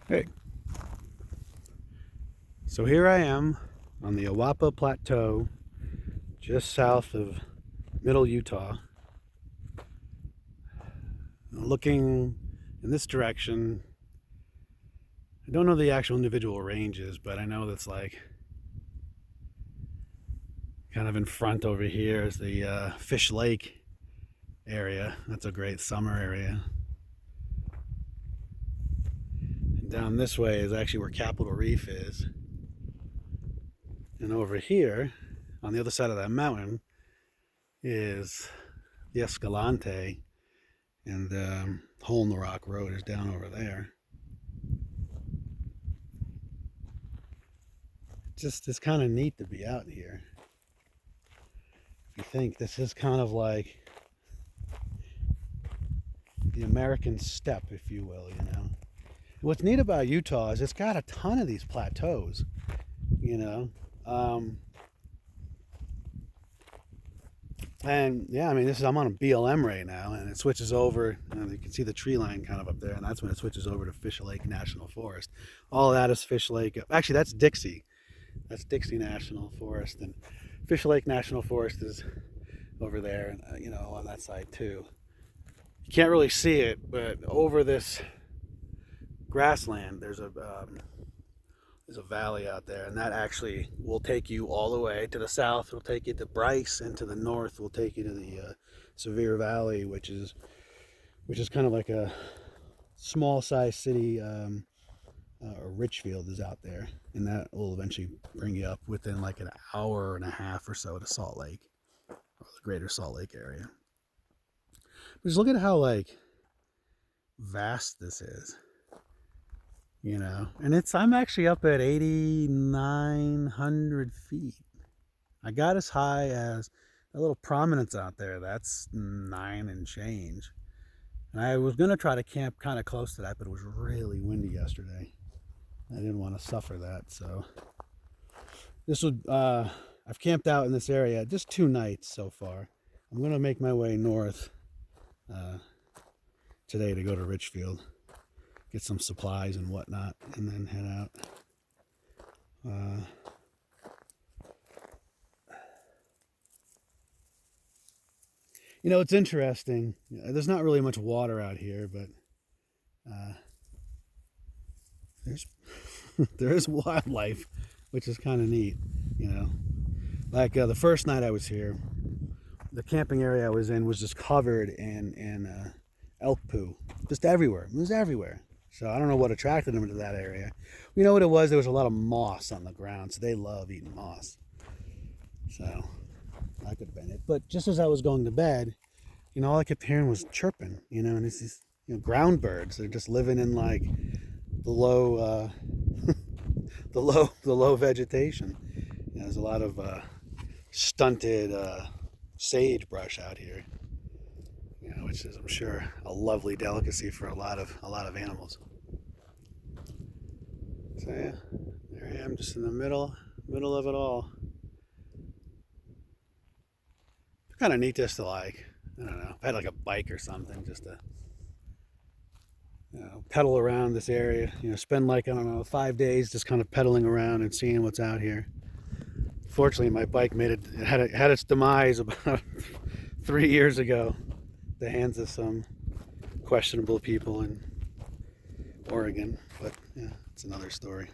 Hey, so here I am on the Awapa Plateau, just south of Middle Utah, looking in this direction. I don't know the actual individual ranges, but I know that's like kind of in front over here is the Fish Lake area. That's a great summer area. And down this way is actually where Capitol Reef is. And over here, on the other side of that mountain, is the Escalante, and Hole in the Rock Road is down over there. It's kind of neat to be out here. If you think this is kind of like the American steppe, if you will, you know. What's neat about Utah is it's got a ton of these plateaus, you know. And yeah, I mean, I'm on a BLM right now, and it switches over, and you can see the tree line kind of up there, and that's when it switches over to Fish Lake National Forest. All of that is Fish Lake. Actually, that's Dixie. That's Dixie National Forest, and Fish Lake National Forest is over there, and you know, on that side too. You can't really see it, but over this grassland, there's a valley out there, and that actually will take you all the way to the south. It'll take you to Bryce, and to the north will take you to the Sevier Valley, which is kind of like a small size city. Richfield is out there, and that will eventually bring you up within like an hour and a half or so to Salt Lake, or the greater Salt Lake area. But just look at how like vast this is, you know. And I'm actually up at 8,900 feet. I got as high as a little prominence out there. That's 9 and change. And I was gonna try to camp kind of close to that, but it was really windy yesterday. I didn't want to suffer that, so I've camped out in this area just 2 nights so far. I'm gonna make my way north today to go to Richfield, get some supplies and whatnot, and then head out. You know, it's interesting. There's not really much water out here, but there's there is wildlife, which is kind of neat. You know, like the first night I was here, the camping area I was in was just covered in elk poo, just everywhere. It was everywhere. So I don't know what attracted them to that area. You know what it was? There was a lot of moss on the ground, so they love eating moss. So that could have been it. But just as I was going to bed, you know, all I kept hearing was chirping. You know, and it's these ground birds. They're just living in like the low, the low vegetation. You know, there's a lot of stunted sagebrush out here. You know, which is, I'm sure, a lovely delicacy for a lot of animals. So yeah, there I am, just in the middle of it all. It's kind of neat just to like, I don't know, if I had like a bike or something, just to pedal around this area. You know, spend like, I don't know, 5 days just kind of pedaling around and seeing what's out here. Fortunately, my bike had its demise about 3 years ago at the hands of some questionable people in Oregon. But yeah, it's another story.